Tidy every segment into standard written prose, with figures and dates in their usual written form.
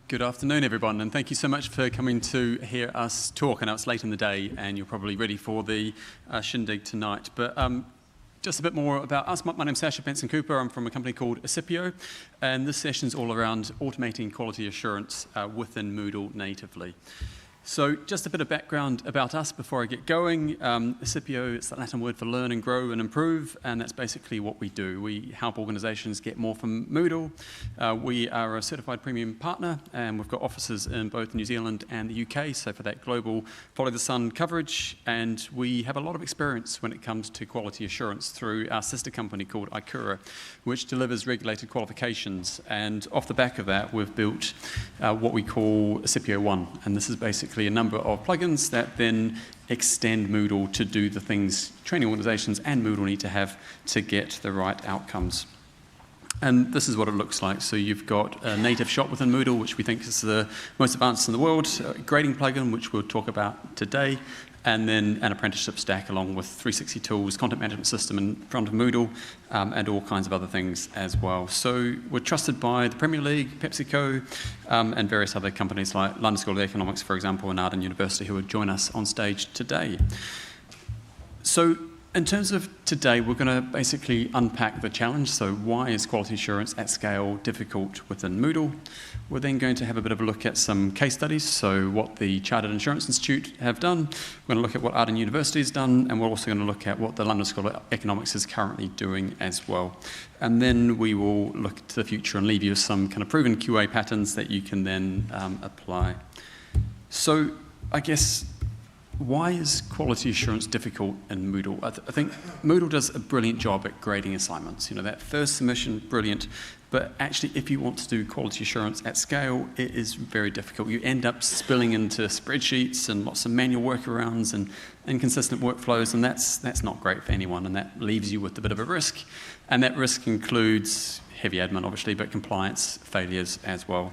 Good afternoon, everyone, and thank you so much for coming to hear us talk. I know it's late in the day and you're probably ready for the shindig tonight, but just a bit more about us. My name's Sascha, Benson-Cooper. I'm from a company called Accipio, and this session's all around automating quality assurance within Moodle natively. So just a bit of background about us before I get going. Accipio, it's the Latin word for learn and grow and improve, and that's basically what we do. We help organizations get more from Moodle. We are a certified premium partner, and we've got offices in both New Zealand and the UK, so for that global follow the sun coverage, and we have a lot of experience when it comes to quality assurance through our sister company called Accipio, which delivers regulated qualifications, and off the back of that, we've built what we call Accipio One, and this is basically a number of plugins that then extend Moodle to do the things training organizations and Moodle need to have to get the right outcomes. And this is what it looks like. So you've got a native shop within Moodle, which we think is the most advanced in the world, a grading plugin, which we'll talk about today, and then an apprenticeship stack along with 360 tools, content management system in front of Moodle, and all kinds of other things as well. So we're trusted by the Premier League, PepsiCo, and various other companies like London School of Economics, for example, and Arden University, who would join us on stage today. So in terms of today, we're going to basically unpack the challenge. So why is quality assurance at scale difficult within Moodle? We're then going to have a bit of a look at some case studies, so what the Chartered Insurance Institute have done. We're going to look at what Arden University has done, and we're also going to look at what the London School of Economics is currently doing as well. And then we will look to the future and leave you with some kind of proven QA patterns that you can then apply. So I guess, why is quality assurance difficult in Moodle? I think Moodle does a brilliant job at grading assignments. You know, that first submission, brilliant. But actually, if you want to do quality assurance at scale, it is very difficult. You end up spilling into spreadsheets and lots of manual workarounds and inconsistent workflows, and that's not great for anyone, and that leaves you with a bit of a risk. And that risk includes heavy admin, obviously, but compliance failures as well.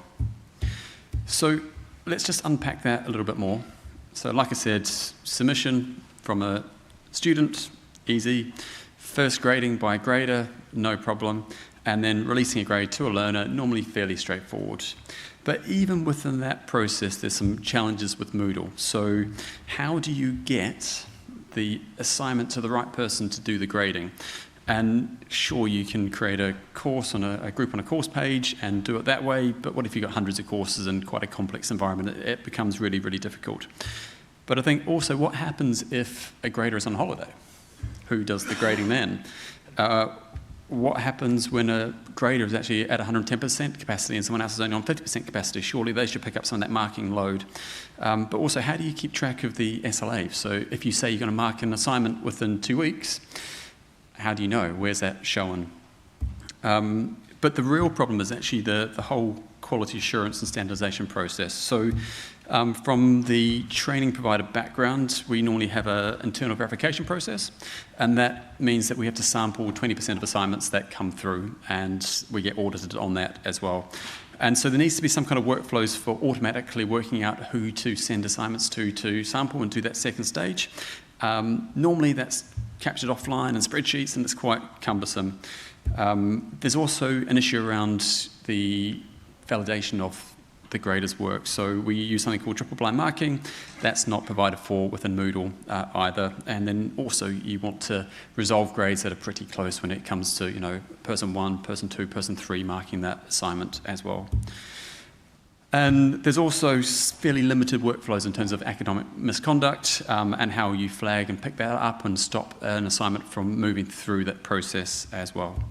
So let's just unpack that a little bit more. So like I said, submission from a student, easy. First grading by a grader, no problem. And then releasing a grade to a learner, normally fairly straightforward. But even within that process, there's some challenges with Moodle. So how do you get the assignment to the right person to do the grading? And sure, you can create a course on a group on a course page and do it that way, but what if you've got hundreds of courses in quite a complex environment? It becomes really, really difficult. But I think also, what happens if a grader is on holiday? Who does the grading then? What happens when a grader is actually at 110% capacity and someone else is only on 50% capacity? Surely they should pick up some of that marking load. But also, how do you keep track of the SLA? So if you say you're going to mark an assignment within 2 weeks, how do you know? Where's that shown? But the real problem is actually the whole quality assurance and standardization process. So from the training provider background, we normally have an internal verification process, and that means that we have to sample 20% of assignments that come through, and we get audited on that as well. And so there needs to be some kind of workflows for automatically working out who to send assignments to sample and do that second stage. Normally that's captured offline in spreadsheets, and it's quite cumbersome. There's also an issue around the validation of the grader's work. So we use something called triple blind marking. That's not provided for within Moodle either. And then also you want to resolve grades that are pretty close when it comes to, you know, person 1, person 2, person 3 marking that assignment as well. And there's also fairly limited workflows in terms of academic misconduct and how you flag and pick that up and stop an assignment from moving through that process as well.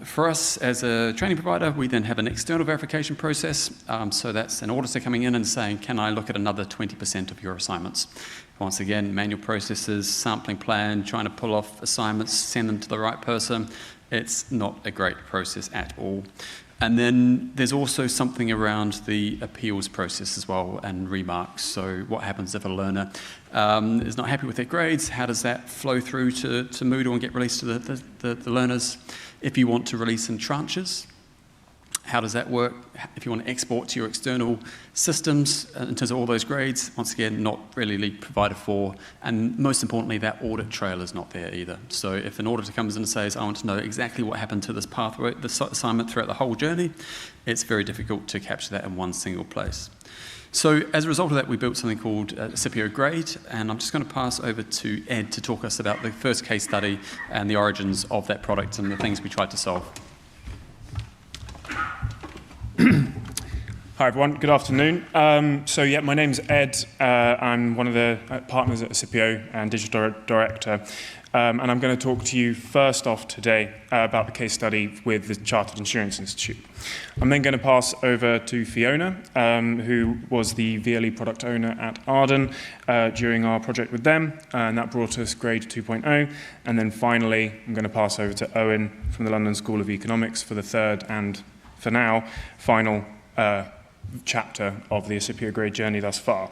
For us as a training provider, we then have an external verification process. So that's an auditor coming in and saying, can I look at another 20% of your assignments? Once again, manual processes, sampling plan, trying to pull off assignments, send them to the right person. It's not a great process at all. And then there's also something around the appeals process as well and remarks. So what happens if a learner is not happy with their grades? How does that flow through to Moodle and get released to the learners? If you want to release in tranches, How does that work? If you want to export to your external systems in terms of all those grades, once again, not really provided for. And most importantly, that audit trail is not there either. So if an auditor comes in and says, I want to know exactly what happened to this pathway, this assignment throughout the whole journey, it's very difficult to capture that in one single place. So as a result of that, we built something called Accipio Grade, and I'm just going to pass over to Ed to talk us about the first case study and the origins of that product and the things we tried to solve. Hi everyone, good afternoon. My name's Ed. I'm one of the partners at Accipio and digital director. And I'm going to talk to you first off today about the case study with the Chartered Insurance Institute. I'm then going to pass over to Fiona, who was the VLE product owner at Arden during our project with them, and that brought us grade 2.0. And then finally, I'm going to pass over to Eoin from the London School of Economics for the third and, for now, final chapter of the Accipio Grade journey thus far.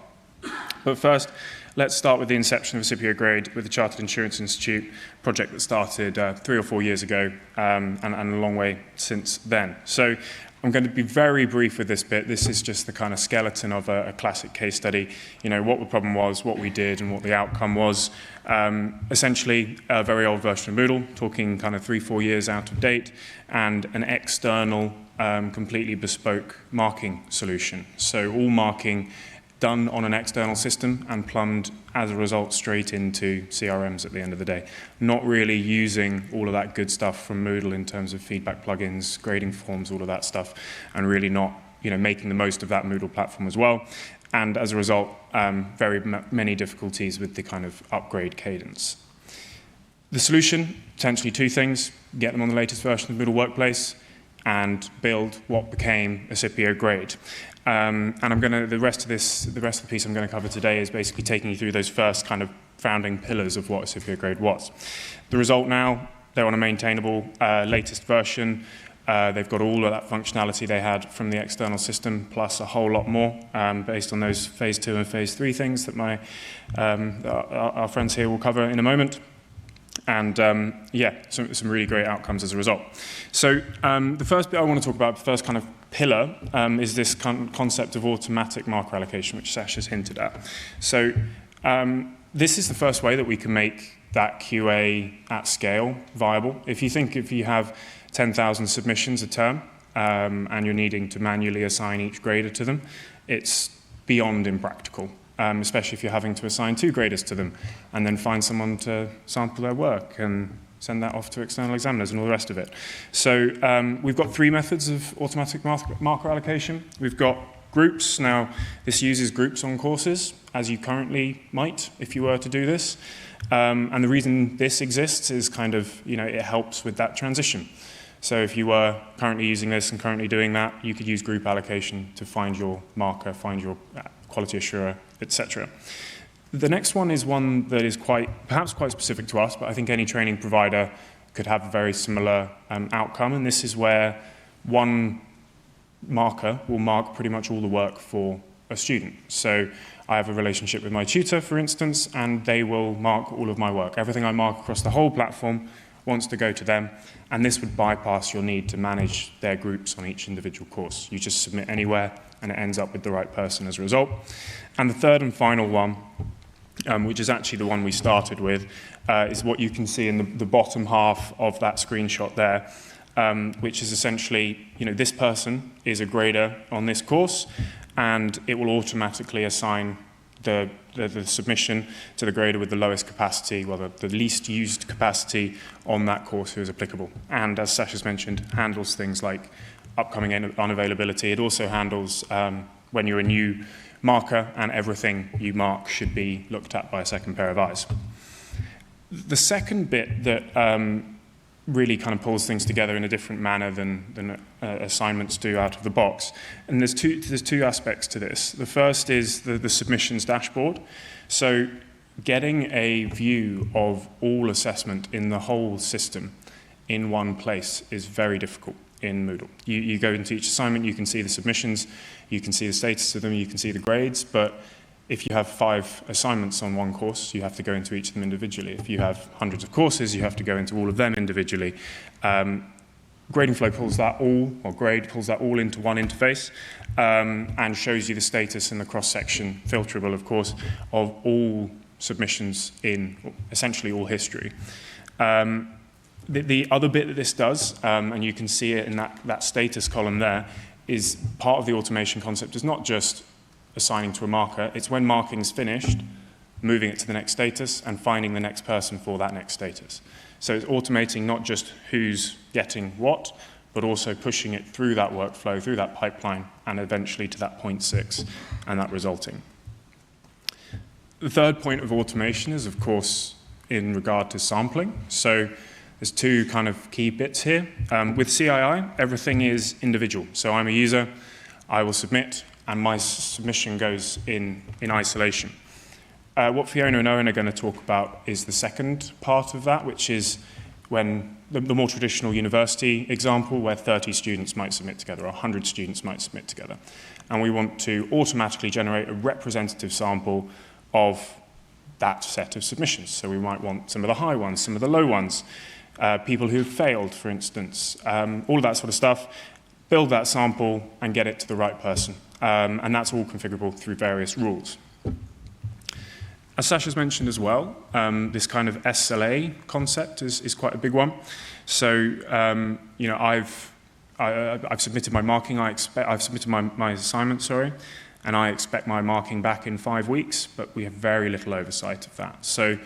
But first, let's start with the inception of Accipio Grade with the Chartered Insurance Institute project that started 3 or 4 years ago and a long way since then. So I'm going to be very brief with this bit. This is just the kind of skeleton of a classic case study. You know, what the problem was, what we did, and what the outcome was. Essentially, a very old version of Moodle, talking kind of 3-4 years out of date, and an external, completely bespoke marking solution. So all marking done on an external system and plumbed as a result straight into CRMs at the end of the day. Not really using all of that good stuff from Moodle in terms of feedback plugins, grading forms, all of that stuff, and really not, making the most of that Moodle platform as well. And as a result, very many difficulties with the kind of upgrade cadence. The solution, potentially 2 things: get them on the latest version of Moodle Workplace and build what became Accipio Grade. And the rest of the piece I'm going to cover today is basically taking you through those first kind of founding pillars of what Accipio Grade was. The result now, they're on a maintainable latest version. They've got all of that functionality they had from the external system, plus a whole lot more, based on those phase 2 and phase 3 things that our friends here will cover in a moment. And some really great outcomes as a result. So the first bit I want to talk about, the first kind of pillar, is this concept of automatic marker allocation, which Sascha's hinted at. So this is the first way that we can make that QA at scale viable. If you have 10,000 submissions a term, and you're needing to manually assign each grader to them, it's beyond impractical. Especially if you're having to assign 2 graders to them and then find someone to sample their work and send that off to external examiners and all the rest of it. So we've got 3 methods of automatic marker allocation. We've got groups. Now, this uses groups on courses, as you currently might if you were to do this. And the reason this exists is kind of, it helps with that transition. So if you were currently using this and currently doing that, you could use group allocation to find your marker, find your quality assurer, etc. The next one is one that is perhaps quite specific to us, but I think any training provider could have a very similar outcome, and this is where one marker will mark pretty much all the work for a student. So I have a relationship with my tutor, for instance, and they will mark all of my work. Everything I mark across the whole platform wants to go to them, and this would bypass your need to manage their groups on each individual course. You just submit anywhere, and it ends up with the right person as a result. And the third and final one, which is actually the one we started with, is what you can see in the bottom half of that screenshot there, which is essentially, this person is a grader on this course, and it will automatically assign the submission to the grader with the lowest capacity, the least used capacity on that course who is applicable. And as Sascha's mentioned, handles things like upcoming unavailability. It also handles when you're a new marker and everything you mark should be looked at by a second pair of eyes. The second bit that really kind of pulls things together in a different manner than assignments do out of the box. And there's two aspects to this. The first is the submissions dashboard. So getting a view of all assessment in the whole system in one place is very difficult in Moodle. You go into each assignment, you can see the submissions, you can see the status of them, you can see the grades, but if you have 5 assignments on one course, you have to go into each of them individually. If you have hundreds of courses, you have to go into all of them individually. Grading flow pulls that all, or grade pulls that all into one interface and shows you the status and the cross-section, filterable of course, of all submissions in essentially all history. The other bit that this does, and you can see it in that status column there, is part of the automation concept is not just assigning to a marker, it's when marking is finished, moving it to the next status and finding the next person for that next status. So it's automating not just who's getting what, but also pushing it through that workflow, through that pipeline, and eventually to that 0.6 and that resulting. The third point of automation is, of course, in regard to sampling. So there's two kind of key bits here. With CII, everything is individual. So I'm a user, I will submit, and my submission goes in isolation. What Fiona and Eoin are going to talk about is the second part of that, which is when the more traditional university example, where 30 students might submit together, or 100 students might submit together. And we want to automatically generate a representative sample of that set of submissions. So we might want some of the high ones, some of the low ones, people who've failed, for instance, all of that sort of stuff, build that sample and get it to the right person. And that's all configurable through various rules. As Sascha's mentioned as well, this kind of SLA concept is quite a big one. So, you know, I've submitted my marking, I've submitted my assignment, sorry, and I expect my marking back in 5 weeks, but we have very little oversight of that. So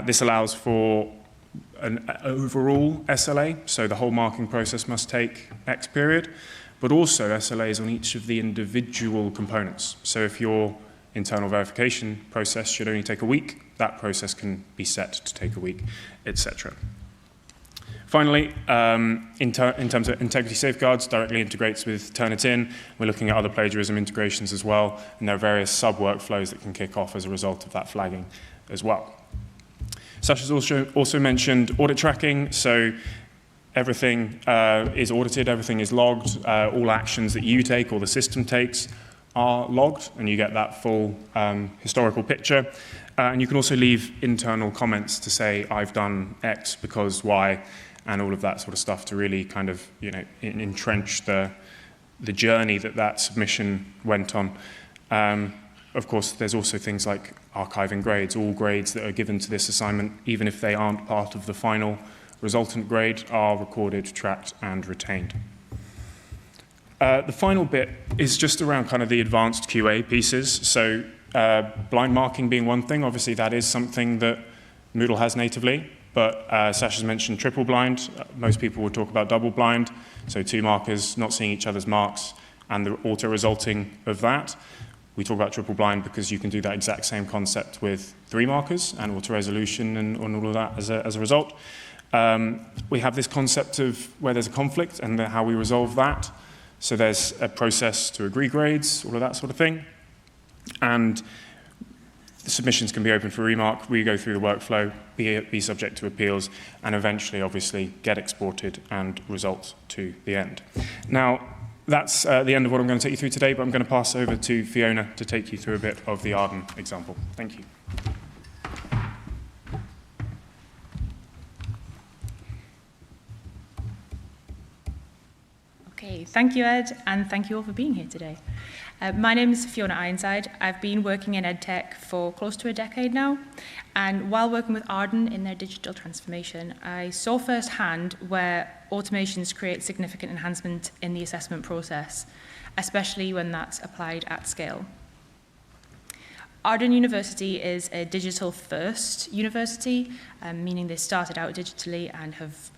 this allows for an overall SLA, so the whole marking process must take X period, but also SLAs on each of the individual components. So if your internal verification process should only take a week, that process can be set to take a week, etc. Finally, in terms of integrity safeguards, directly integrates with Turnitin. We're looking at other plagiarism integrations as well, and there are various sub-workflows that can kick off as a result of that flagging as well. Sascha's also mentioned audit tracking, so everything is audited, everything is logged, all actions that you take or the system takes are logged, and you get that full historical picture. And you can also leave internal comments to say, I've done X because Y, and all of that sort of stuff to really kind of, you know, entrench the journey that submission went on. Of course, there's also things like archiving grades. All grades that are given to this assignment, even if they aren't part of the final resultant grade, are recorded, tracked, and retained. The final bit is just around kind of the advanced QA pieces. So blind marking being one thing, obviously that is something that Moodle has natively, but Sascha's mentioned triple blind. Most people would talk about double blind, so two markers not seeing each other's marks and the auto-resulting of that. We talk about triple blind because you can do that exact same concept with 3 markers and auto-resolution and all of that as a result. We have this concept of where there's a conflict and how we resolve that. So there's a process to agree grades, all of that sort of thing. And the submissions can be open for remark. We go through the workflow, be subject to appeals, and eventually, obviously, get exported and result to the end. Now, that's the end of what I'm going to take you through today, but I'm going to pass over to Fiona to take you through a bit of the Arden example. Thank you. Okay, thank you, Ed, and thank you all for being here today. My name is Fiona Ironside. I've been working in EdTech for close to a decade now, and while working with Arden in their digital transformation, I saw firsthand where automations create significant enhancement in the assessment process, especially when that's applied at scale. Arden University is a digital-first university, meaning they started out digitally and have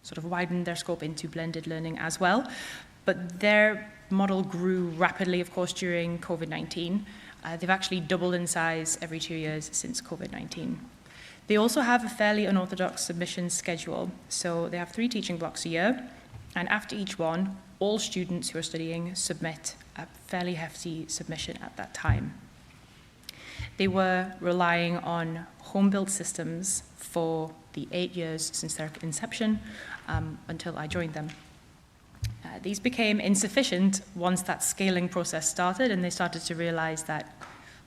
sort of widened their scope into blended learning as well. But their model grew rapidly, of course, during COVID-19. They've actually doubled in size every 2 years since COVID-19. They also have a fairly unorthodox submission schedule. So they have 3 teaching blocks a year, and after each one, all students who are studying submit a fairly hefty submission at that time. They were relying on home-built systems for the 8 years since their inception until I joined them. These became insufficient once that scaling process started, and they started to realize that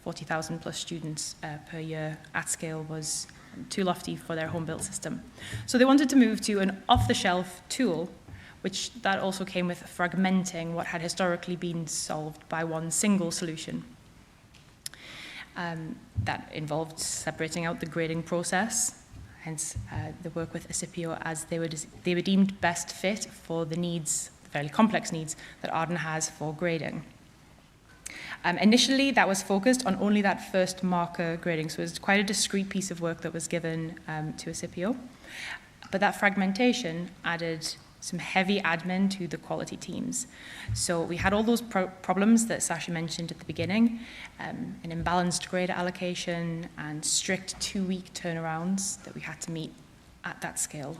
40,000 plus students per year at scale was too lofty for their home-built system. So they wanted to move to an off-the-shelf tool, which that also came with fragmenting what had historically been solved by one single solution. That involved separating out the grading process, hence the work with Accipio, as they were deemed best fit for the needs, the fairly complex needs that Arden has for grading. Initially, that was focused on only that first marker grading, so it was quite a discrete piece of work that was given to Accipio. But that fragmentation added some heavy admin to the quality teams. So we had all those problems that Sascha mentioned at the beginning, an imbalanced grade allocation and strict 2-week turnarounds that we had to meet at that scale,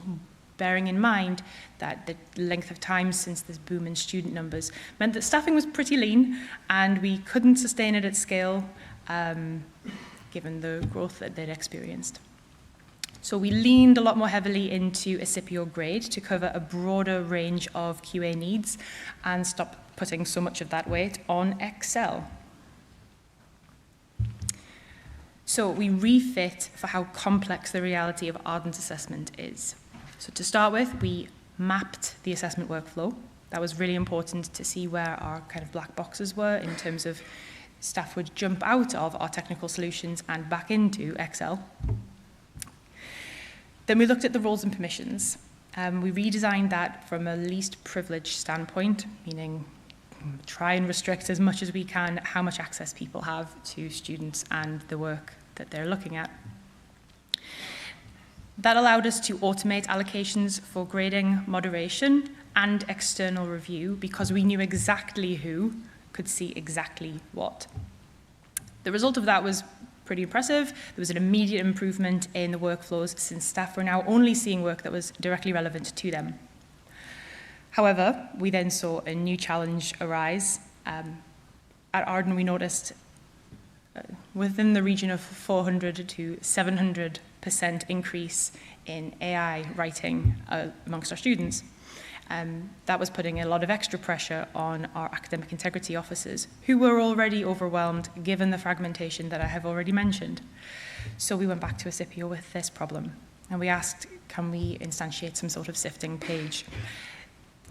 bearing in mind that the length of time since this boom in student numbers meant that staffing was pretty lean and we couldn't sustain it at scale given the growth that they'd experienced. So we leaned a lot more heavily into Accipio grade to cover a broader range of QA needs and stop putting so much of that weight on Excel. So we refit for how complex the reality of Arden's assessment is. So to start with, we mapped the assessment workflow. That was really important to see where our kind of black boxes were in terms of staff would jump out of our technical solutions and back into Excel. Then we looked at the roles and permissions. We redesigned that from a least privileged standpoint, meaning try and restrict as much as we can how much access people have to students and the work that they're looking at. That allowed us to automate allocations for grading, moderation, and external review because we knew exactly who could see exactly what. The result of that was pretty impressive. There was an immediate improvement in the workflows since staff were now only seeing work that was directly relevant to them. However, we then saw a new challenge arise. At Arden, we noticed within the region of 400 to 700% increase in AI writing amongst our students. That was putting a lot of extra pressure on our academic integrity officers, who were already overwhelmed given the fragmentation that I have already mentioned. So we went back to Accipio with this problem, and we asked, can we instantiate some sort of sifting page?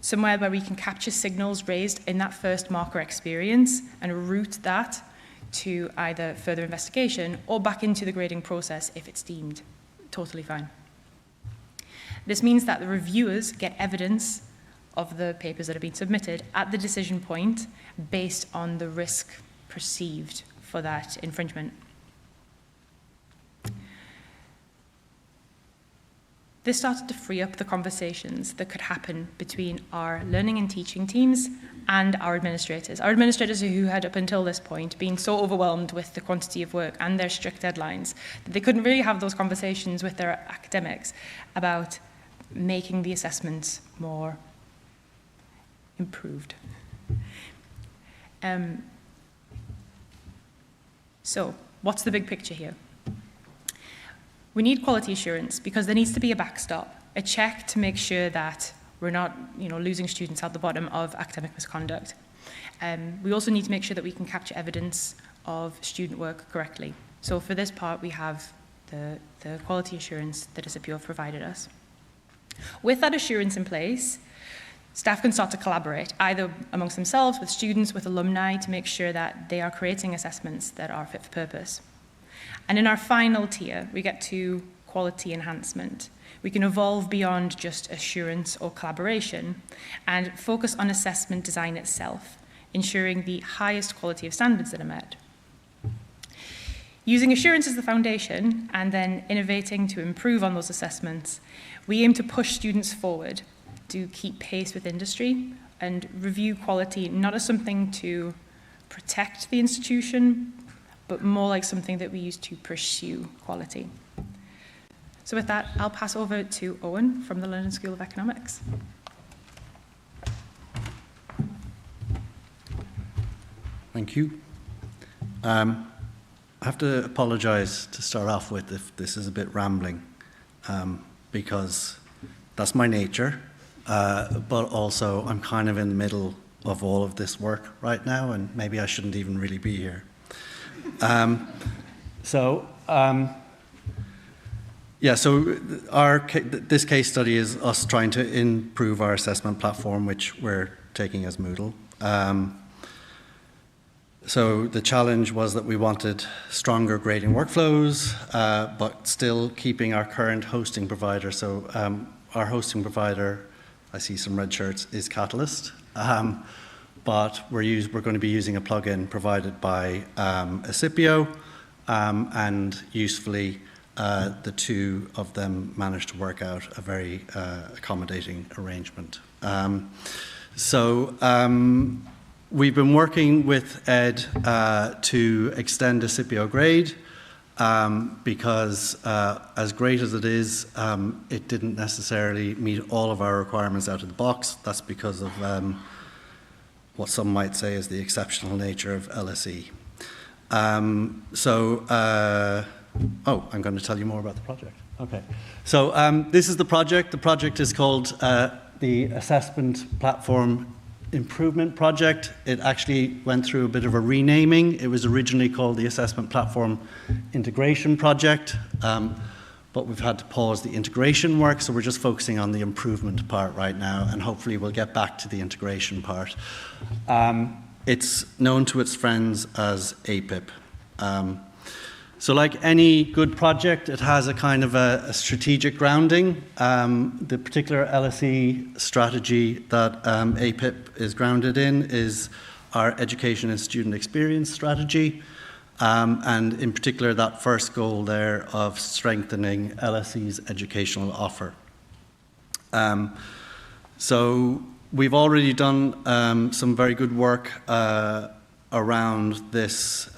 Somewhere where we can capture signals raised in that first marker experience and route that to either further investigation or back into the grading process if it's deemed totally fine. This means that the reviewers get evidence of the papers that have been submitted at the decision point based on the risk perceived for that infringement. This started to free up the conversations that could happen between our learning and teaching teams and our administrators. Our administrators who had up until this point been so overwhelmed with the quantity of work and their strict deadlines that they couldn't really have those conversations with their academics about making the assessments more improved. So, what's the big picture here? We need quality assurance because there needs to be a backstop, a check to make sure that we're not, losing students at the bottom of academic misconduct. We also need to make sure that we can capture evidence of student work correctly. So for this part, we have the quality assurance that Accipio provided us. With that assurance in place, staff can start to collaborate, either amongst themselves, with students, with alumni, to make sure that they are creating assessments that are fit for purpose. And in our final tier, we get to quality enhancement. We can evolve beyond just assurance or collaboration and focus on assessment design itself, ensuring the highest quality of standards that are met. Using assurance as the foundation and then innovating to improve on those assessments, we aim to push students forward to keep pace with industry and review quality not as something to protect the institution, but more like something that we use to pursue quality. So with that, I'll pass over to Eoin from the London School of Economics. Thank you. I have to apologise to start off with if this is a bit rambling, because that's my nature, but also I'm kind of in the middle of all of this work right now, and maybe I shouldn't even really be here. Yeah, so this case study is us trying to improve our assessment platform, which we're taking as Moodle. So the challenge was that we wanted stronger grading workflows, but still keeping our current hosting provider. So our hosting provider, I see some red shirts, is Catalyst. But we're going to be using a plugin provided by Accipio, and usefully, the two of them managed to work out a very accommodating arrangement. We've been working with Ed to extend Accipio grade because as great as it is, it didn't necessarily meet all of our requirements out of the box. That's because of what some might say is the exceptional nature of LSE. I'm going to tell you more about the project. Okay. So this is the project. The project is called the Assessment Platform Improvement Project. It actually went through a bit of a renaming. It was originally called the Assessment Platform Integration Project, but we've had to pause the integration work, so we're just focusing on the improvement part right now, and hopefully we'll get back to the integration part. It's known to its friends as APIP. So like any good project, it has a kind of a strategic grounding. The particular LSE strategy that APIP is grounded in is our education and student experience strategy, and in particular that first goal there of strengthening LSE's educational offer. So we've already done some very good work around this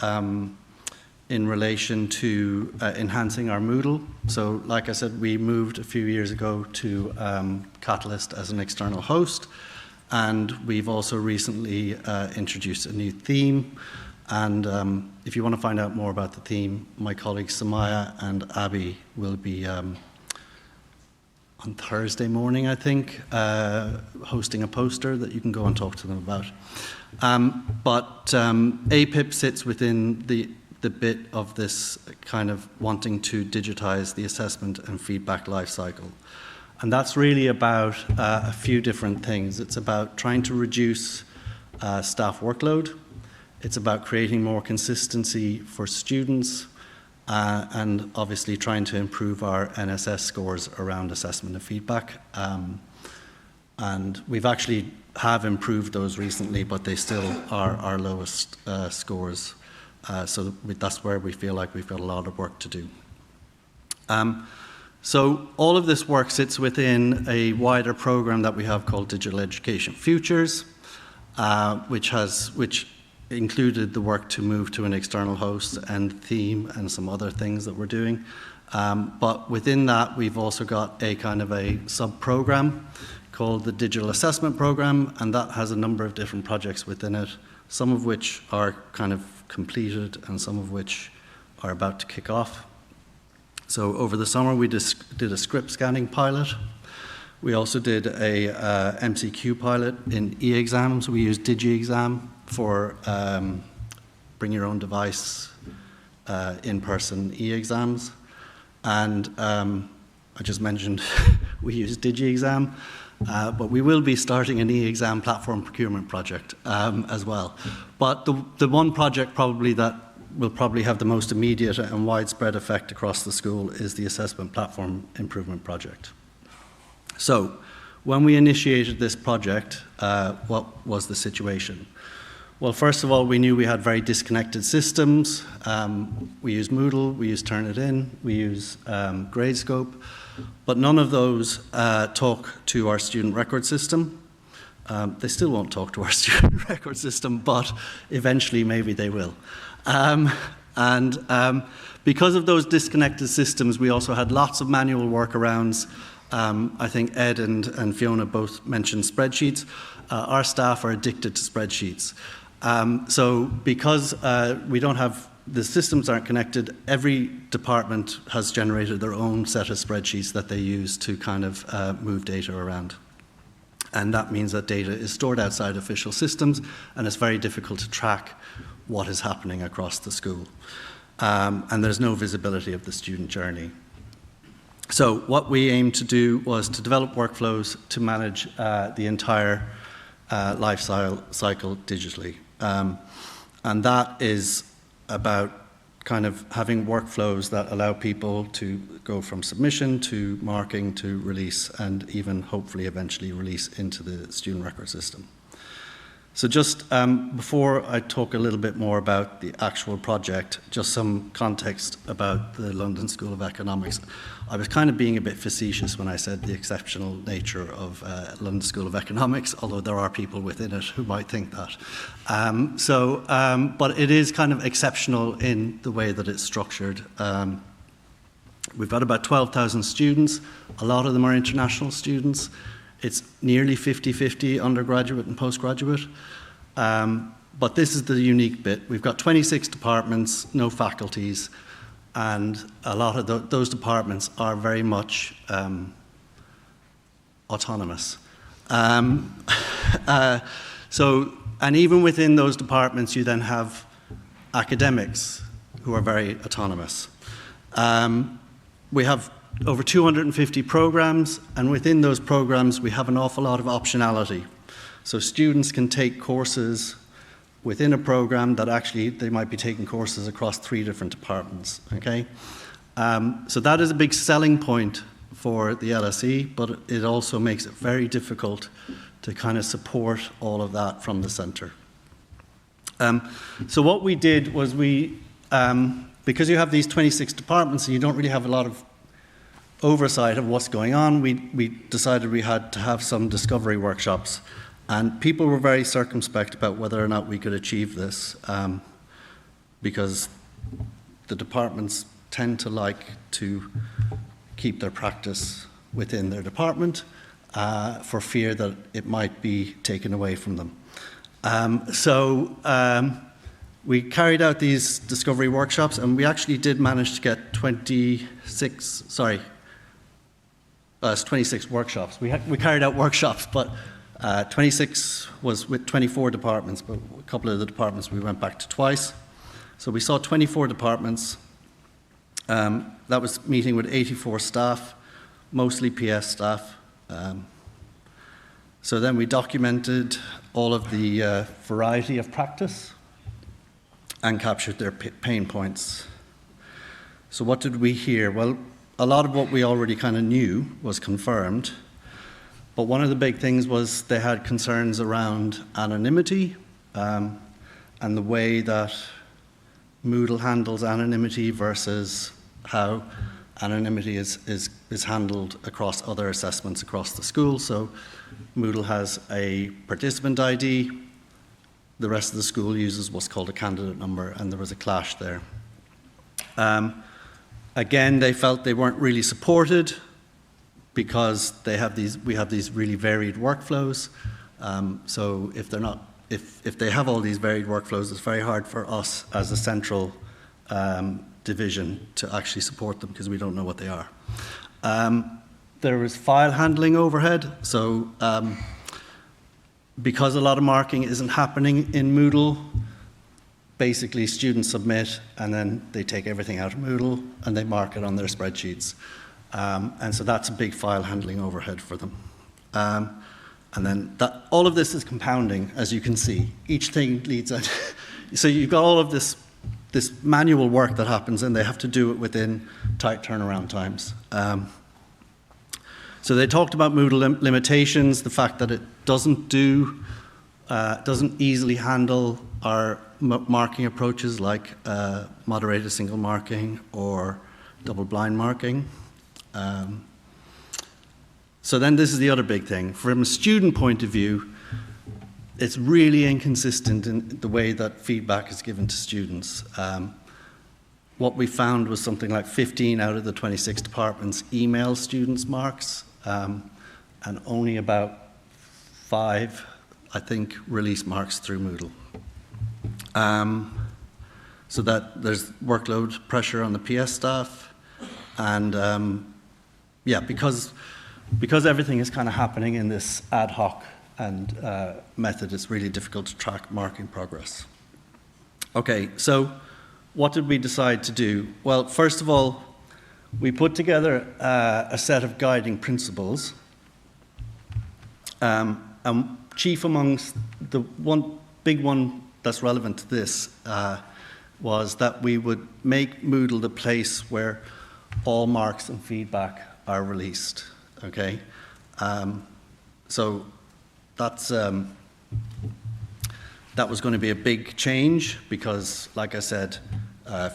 in relation to enhancing our Moodle. So like I said, we moved a few years ago to Catalyst as an external host, and we've also recently introduced a new theme. And if you want to find out more about the theme, my colleagues Samaya and Abby will be on Thursday morning, I think, hosting a poster that you can go and talk to them about. But APIP sits within the bit of this kind of wanting to digitize the assessment and feedback lifecycle. And that's really about a few different things. It's about trying to reduce staff workload. It's about creating more consistency for students, and obviously trying to improve our NSS scores around assessment and feedback. And we've actually have improved those recently, but they still are our lowest scores. So that's where we feel like we've got a lot of work to do. So all of this work sits within a wider program that we have called Digital Education Futures, which included the work to move to an external host and theme and some other things that we're doing. But within that, we've also got a kind of a sub-program called the Digital Assessment Program, and that has a number of different projects within it, some of which are kind of completed and some of which are about to kick off. So over the summer, we did a script scanning pilot. We also did a MCQ pilot in e-exams. We used DigiExam for bring your own device in-person e-exams. And I just mentioned we use DigiExam, but we will be starting an e-exam platform procurement project as well. But the one project probably that will probably have the most immediate and widespread effect across the school is the Assessment Platform Improvement Project. So when we initiated this project, what was the situation? Well, first of all, we knew we had very disconnected systems. We use Moodle, we use Turnitin, we use Gradescope, but none of those talk to our student record system. They still won't talk to our student record system, but eventually maybe they will. Because of those disconnected systems, we also had lots of manual workarounds. I think Ed and Fiona both mentioned spreadsheets. Our staff are addicted to spreadsheets. So because we don't have, the systems aren't connected, every department has generated their own set of spreadsheets that they use to kind of move data around. And that means that data is stored outside official systems, and it's very difficult to track what is happening across the school. And there's no visibility of the student journey. So what we aimed to do was to develop workflows to manage the entire life cycle digitally. And that is about kind of having workflows that allow people to go from submission to marking to release and even hopefully eventually release into the student record system. So just before I talk a little bit more about the actual project, just some context about the London School of Economics. I was kind of being a bit facetious when I said the exceptional nature of London School of Economics, although there are people within it who might think that. But it is kind of exceptional in the way that it's structured. We've got about 12,000 students. A lot of them are international students. It's nearly 50-50 undergraduate and postgraduate. But this is the unique bit. We've got 26 departments, no faculties, and a lot of those departments are very much autonomous. And even within those departments, you then have academics who are very autonomous. We have over 250 programs, and within those programs, we have an awful lot of optionality. So students can take courses within a program that actually they might be taking courses across 3 different departments, okay? So that is a big selling point for the LSE, but it also makes it very difficult to kind of support all of that from the centre. So what we did was because you have these 26 departments and you don't really have a lot of oversight of what's going on, we decided we had to have some discovery workshops. And people were very circumspect about whether or not we could achieve this, because the departments tend to like to keep their practice within their department for fear that it might be taken away from them. We carried out these discovery workshops, and we actually did manage to get 26 workshops. We carried out workshops, but 26 was with 24 departments, but a couple of the departments we went back to twice. So we saw 24 departments. That was meeting with 84 staff, mostly PS staff. So then we documented all of the variety of practice and captured their pain points. So what did we hear? Well, a lot of what we already kind of knew was confirmed, but one of the big things was they had concerns around anonymity and the way that Moodle handles anonymity versus how anonymity is handled across other assessments across the school. So Moodle has a participant ID. The rest of the school uses what's called a candidate number, and there was a clash there. Again, they felt they weren't really supported because we have these really varied workflows. So if they have all these varied workflows, it's very hard for us as a central division to actually support them because we don't know what they are. There was file handling overhead. So because a lot of marking isn't happening in Moodle, basically students submit and then they take everything out of Moodle and they mark it on their spreadsheets. And so that's a big file handling overhead for them. And then all of this is compounding, as you can see. Each thing leads out. So you've got all of this manual work that happens, and they have to do it within tight turnaround times. So they talked about Moodle limitations, the fact that it doesn't easily handle our marking approaches like moderated single marking or double blind marking. So then this is the other big thing. From a student point of view, it's really inconsistent in the way that feedback is given to students. What we found was something like 15 out of the 26 departments email students marks, and only about 5, I think, release marks through Moodle. So that there's workload pressure on the PS staff, and because everything is kind of happening in this ad hoc and method, it's really difficult to track marking progress. Okay, so what did we decide to do? Well, first of all, we put together a set of guiding principles. And chief amongst the one big one that's relevant to this was that we would make Moodle the place where all marks and feedback are released. Okay, so that's that was going to be a big change because, like I said,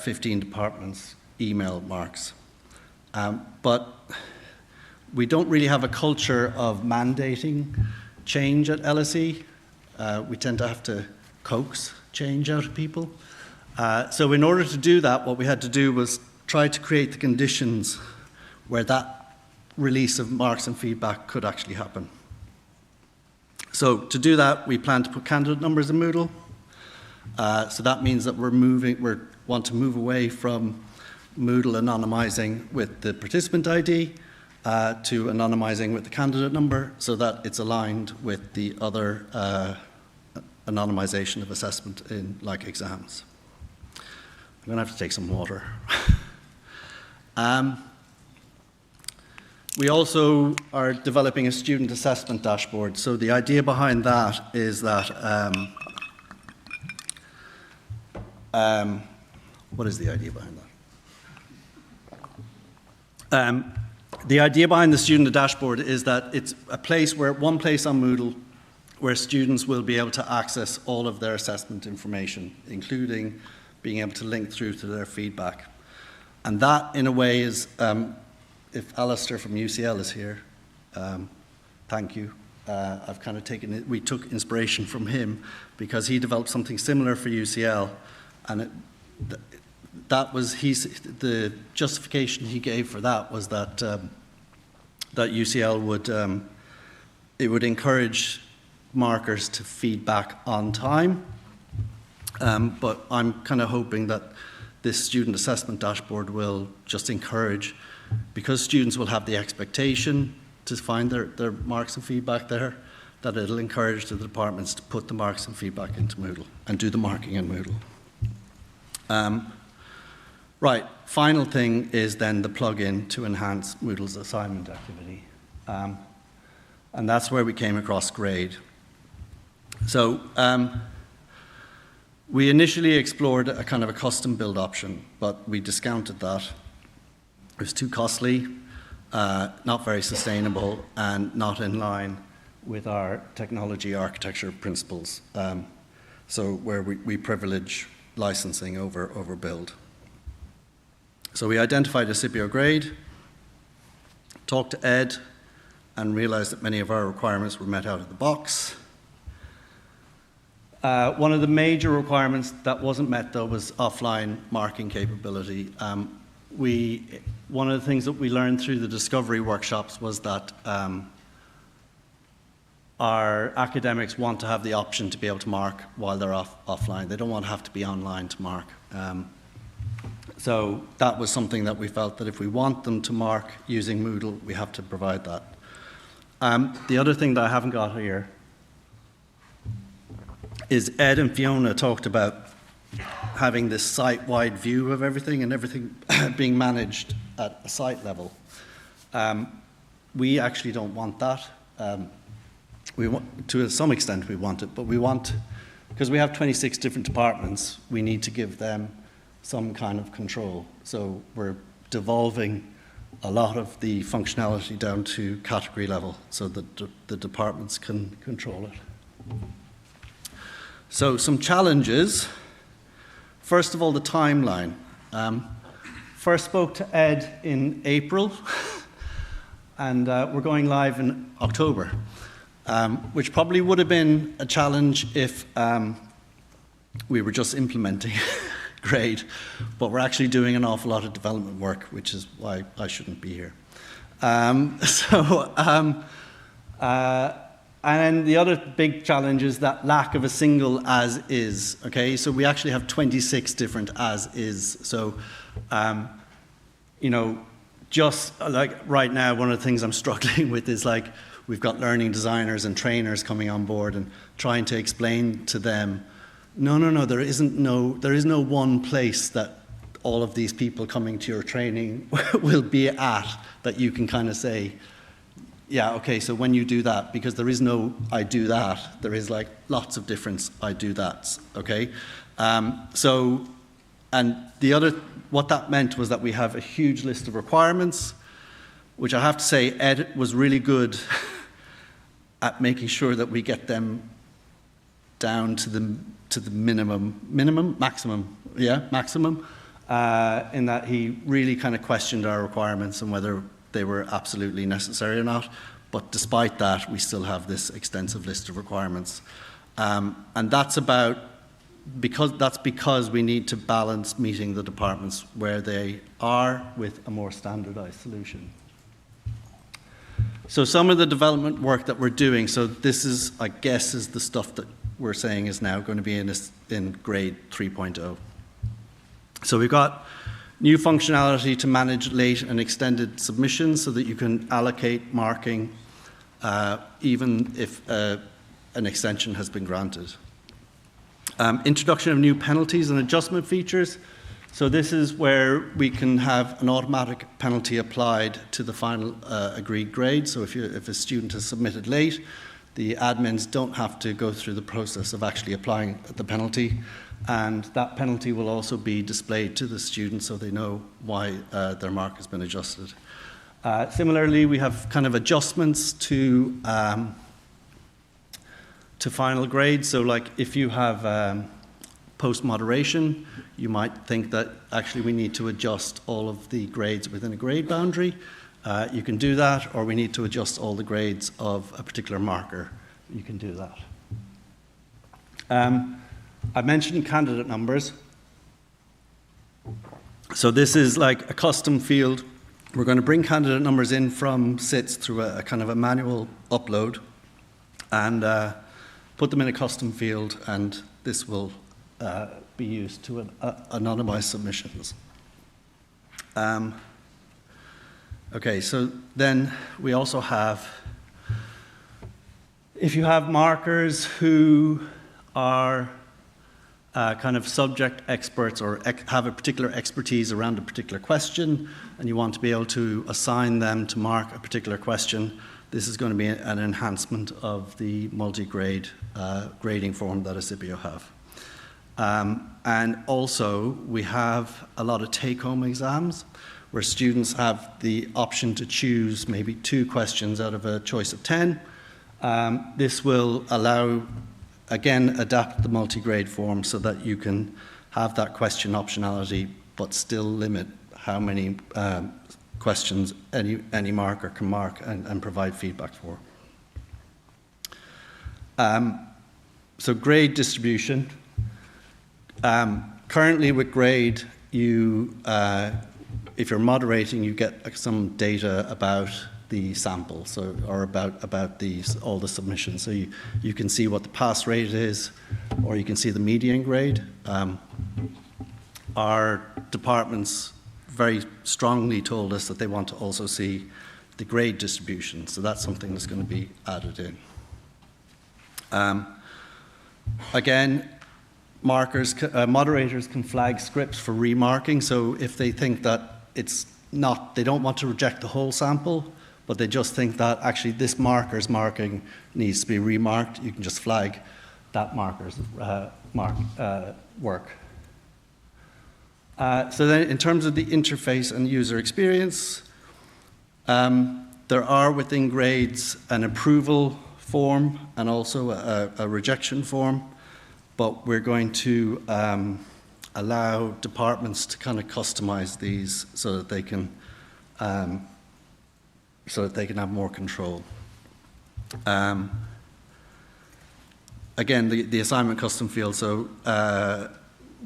15 departments email marks. But we don't really have a culture of mandating change at LSE. We tend to have to coax change out of people. So in order to do that, what we had to do was try to create the conditions where that release of marks and feedback could actually happen. So to do that, we plan to put candidate numbers in Moodle. So that means that we want to move away from Moodle anonymizing with the participant ID to anonymizing with the candidate number so that it's aligned with the other anonymization of assessment in like exams. I'm going to have to take some water. We also are developing a student assessment dashboard. So the idea behind that is that, what is the idea behind that? The idea behind the student dashboard is that it's a place one place on Moodle where students will be able to access all of their assessment information, including being able to link through to their feedback. And that, in a way, is, if Alistair from UCL is here, thank you. I've kind of taken it, we took inspiration from him because he developed something similar for UCL, and that was the justification he gave for that was that that UCL would encourage markers to feed back on time. But I'm kind of hoping that this student assessment dashboard will just encourage, because students will have the expectation to find their marks and feedback there, that it'll encourage the departments to put the marks and feedback into Moodle and do the marking in Moodle. Right, final thing is then the plugin to enhance Moodle's assignment activity. And that's where we came across grade. So we initially explored a kind of a custom build option, but we discounted that. It was too costly, not very sustainable, and not in line with our technology architecture principles. So where we privilege licensing over build. So we identified Accipio grade, talked to Ed, and realized that many of our requirements were met out of the box. One of the major requirements that wasn't met, though, was offline marking capability. One of the things that we learned through the discovery workshops was that our academics want to have the option to be able to mark while they're offline. They don't want to have to be online to mark. So that was something that we felt that if we want them to mark using Moodle, we have to provide that. The other thing that I haven't got here is Ed and Fiona talked about having this site-wide view of everything and everything being managed at a site level. We actually don't want that. To some extent we want it, but we want, because we have 26 different departments, we need to give them some kind of control. So we're devolving a lot of the functionality down to category level so that the departments can control it. So some challenges. First of all, the timeline. First spoke to Ed in April, and we're going live in October, which probably would have been a challenge if we were just implementing grade, but we're actually doing an awful lot of development work, which is why I shouldn't be here. And then the other big challenge is that lack of a single as-is, okay? So we actually have 26 different as-is. So, just like right now, one of the things I'm struggling with is like, we've got learning designers and trainers coming on board and trying to explain to them, no, there is no one place that all of these people coming to your training will be at, that you can kind of say, yeah, okay, so when you do that, because there is no I do that, there is like lots of different I do that's, okay? And what that meant was that we have a huge list of requirements, which I have to say, Ed was really good at making sure that we get them down to the maximum, in that he really kind of questioned our requirements and whether they were absolutely necessary or not. But despite that, we still have this extensive list of requirements. And that's because we need to balance meeting the departments where they are with a more standardized solution. So some of the development work that we're doing, so this is, I guess, is the stuff that we're saying is now going to be in grade 3.0. So we've got new functionality to manage late and extended submissions so that you can allocate marking even if an extension has been granted. Introduction of new penalties and adjustment features. So this is where we can have an automatic penalty applied to the final agreed grade. So if a student has submitted late, the admins don't have to go through the process of actually applying the penalty. And that penalty will also be displayed to the students so they know why their mark has been adjusted. Similarly, we have kind of adjustments to final grade. So like if you have post-moderation, you might think that actually we need to adjust all of the grades within a grade boundary. You can do that, or we need to adjust all the grades of a particular marker. You can do that. I mentioned candidate numbers. So this is like a custom field. We're going to bring candidate numbers in from SITS through a kind of a manual upload and put them in a custom field, and this will be used to anonymize submissions. Okay, so then we also have, if you have markers who are kind of subject experts or have a particular expertise around a particular question, and you want to be able to assign them to mark a particular question, this is going to be an enhancement of the multi-grade grading form that Accipio have. And also, we have a lot of take-home exams where students have the option to choose maybe 2 questions out of a choice of 10. This will allow, again, adapt the multi-grade form so that you can have that question optionality but still limit how many questions any marker can mark and provide feedback for. So grade distribution. Currently with grade, if you're moderating, you get some data about the sample, or about all the submissions. So you can see what the pass rate is, or you can see the median grade. Our departments very strongly told us that they want to also see the grade distribution, so that's something that's going to be added in. Again, moderators can flag scripts for remarking, so if they think that they don't want to reject the whole sample, but they just think that actually this marker's marking needs to be remarked, you can just flag that marker's work. So then in terms of the interface and user experience, there are within grades an approval form and also a rejection form, but we're going to allow departments to kind of customize these so that they can have more control. Again, the assignment custom field, so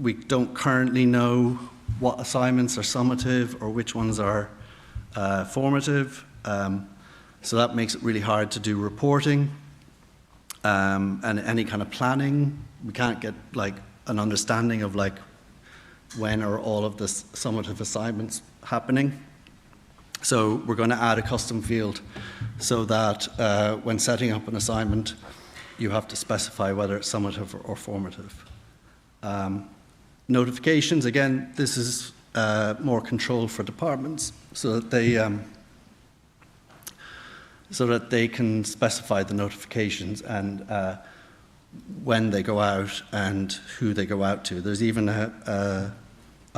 we don't currently know what assignments are summative or which ones are formative, so that makes it really hard to do reporting and any kind of planning. We can't get like an understanding of like when are all of the summative assignments happening. So we're going to add a custom field so that when setting up an assignment, you have to specify whether it's summative or formative. Notifications, again, this is more control for departments so that they can specify the notifications and when they go out and who they go out to. There's even a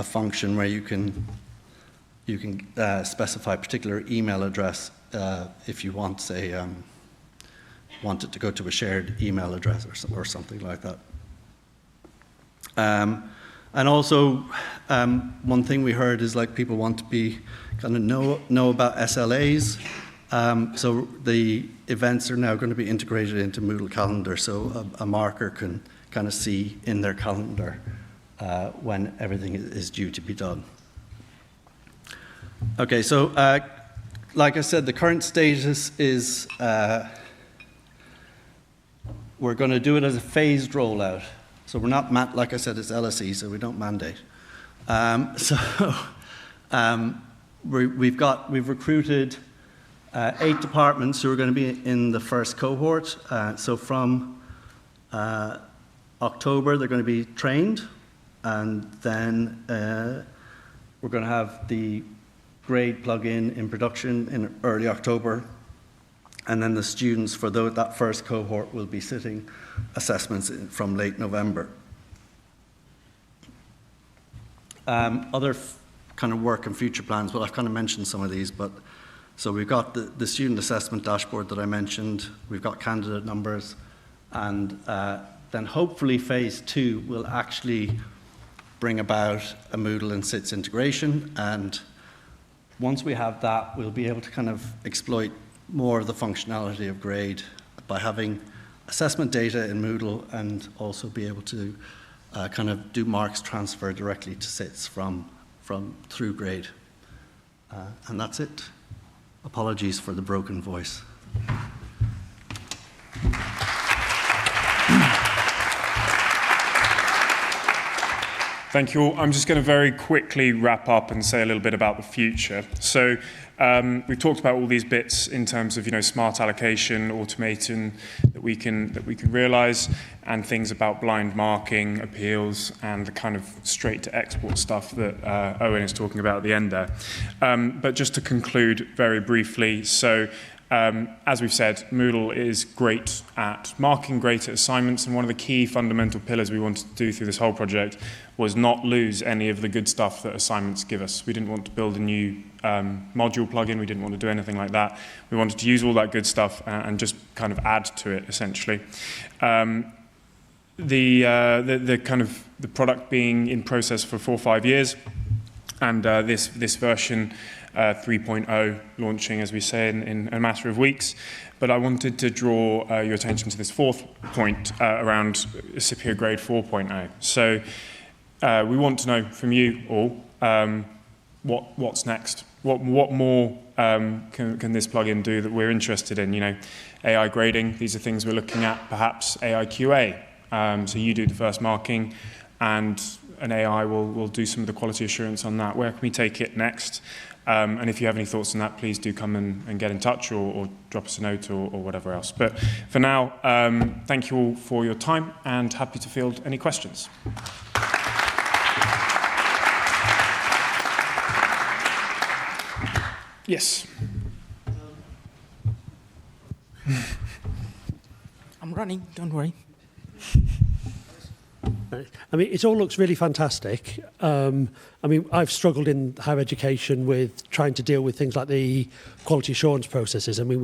function where you can specify a particular email address if you want, say, want it to go to a shared email address or something like that. And also, one thing we heard is like people want to be kind of know about SLAs. So the events are now going to be integrated into Moodle calendar, so a marker can kind of see in their calendar when everything is due to be done. Okay, so like I said, the current status is we're going to do it as a phased rollout. So we're not, like I said, it's LSE, so we don't mandate. We've recruited 8 departments who are going to be in the first cohort. So from October, they're going to be trained, and then we're going to have the grade plugin in production in early October, and then the students for that first cohort will be sitting assessments from late November. Other kind of work and future plans, well, I've kind of mentioned some of these, but so we've got the student assessment dashboard that I mentioned, we've got candidate numbers, and then hopefully phase 2 will actually bring about a Moodle and SITS integration, and once we have that, we'll be able to kind of exploit more of the functionality of grade by having assessment data in Moodle and also be able to kind of do marks transfer directly to SITS through grade. And that's it. Apologies for the broken voice. Thank you all. I'm just going to very quickly wrap up and say a little bit about the future. So we've talked about all these bits in terms of smart allocation, automation that we can realise, and things about blind marking, appeals, and the kind of straight to export stuff that Eoin is talking about at the end there. But just to conclude very briefly, so as we've said, Moodle is great at marking, great at assignments, and one of the key fundamental pillars we wanted to do through this whole project was not lose any of the good stuff that assignments give us. We didn't want to build a new module plugin, we didn't want to do anything like that. We wanted to use all that good stuff and just kind of add to it, essentially. The kind of the product being in process for 4 or 5 years, and this version 3.0 launching, as we say, in a matter of weeks. But I wanted to draw your attention to this 4th point around Accipio grade 4.0. So we want to know from you all what's next. What more can this plugin do that we're interested in? AI grading, these are things we're looking at, perhaps AI QA. So you do the first marking, and an AI will do some of the quality assurance on that. Where can we take it next? And if you have any thoughts on that, please do come and get in touch or drop us a note or whatever else. But for now, thank you all for your time, and happy to field any questions. Yes. I'm running, don't worry. I mean, it all looks really fantastic. I mean, I've struggled in higher education with trying to deal with things like the quality assurance processes. I mean,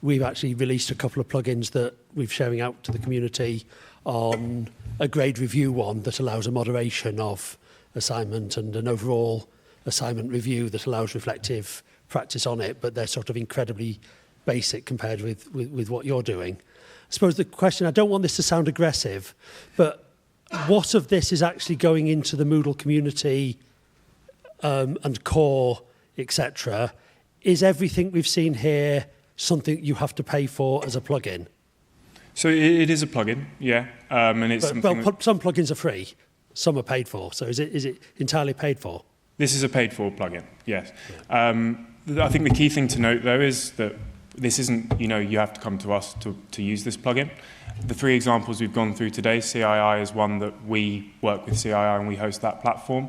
we've actually released a couple of plugins that we're sharing out to the community on a grade review one that allows a moderation of assignment and an overall assignment review that allows reflective practice on it, but they're sort of incredibly basic compared with what you're doing. I suppose the question, I don't want this to sound aggressive, but what of this is actually going into the Moodle community and core, etc.? Is everything we've seen here something you have to pay for as a plugin? So it is a plugin, yeah, and it's something. Well, some plugins are free, some are paid for. So is it entirely paid for? This is a paid-for plugin, yes. I think the key thing to note, though, is that this isn't, you have to come to us to use this plugin. The 3 examples we've gone through today, CII is one that we work with CII and we host that platform.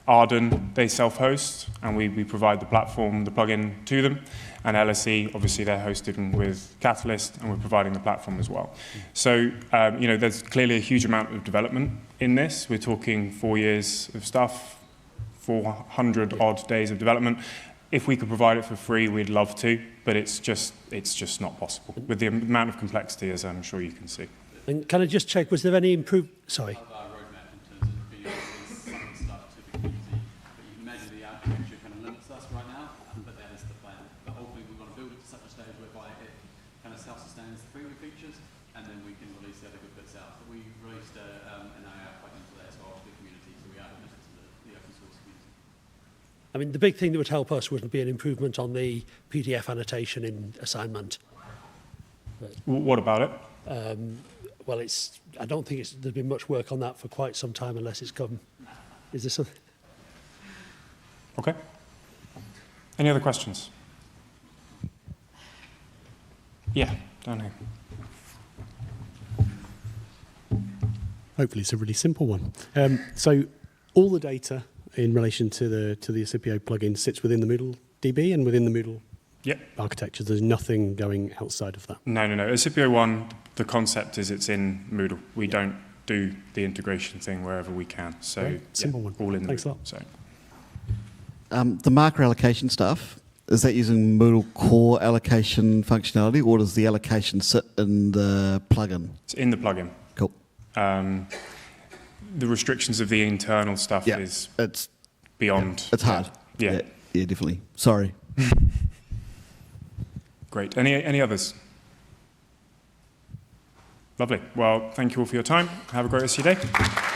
Arden, they self-host, and we provide the platform, the plugin to them. And LSE, obviously, they're hosted with Catalyst, and we're providing the platform as well. So, there's clearly a huge amount of development in this. We're talking 4 years of stuff, 400 odd days of development. If we could provide it for free, we'd love to, but it's just not possible with the amount of complexity, as I'm sure you can see. And can I just check, was there any sorry. Roadmap in terms of being able to release some of the stuff to the community. But you can imagine the architecture kind of limits us right now, but that is the plan. But hopefully we want to build it to such a stage whereby it kind of self-sustains the freeware features, and then we can release the other good bits out. But we released an AI plugin for that as well to the community, so we are committed to the open source community. I mean, the big thing that would help us would be an improvement on the PDF annotation in assignment. What about it? Well, I don't think there's been much work on that for quite some time unless it's come. Is there something? Okay. Any other questions? Yeah, down here. Hopefully it's a really simple one. So all the data in relation to the Accipio plugin sits within the Moodle DB and within the Moodle architecture. There's nothing going outside of that. No. Accipio 1, the concept is it's in Moodle. We don't do the integration thing wherever we can. So Great. Simple one. All in Thanks Moodle. a lot. So. The marker allocation stuff, is that using Moodle core allocation functionality, or does the allocation sit in the plugin? It's in the plugin. Cool. The restrictions of the internal stuff is it's beyond. It's hard. Yeah, definitely. Sorry. Great. Any others? Lovely. Well, thank you all for your time. Have a great rest of your day.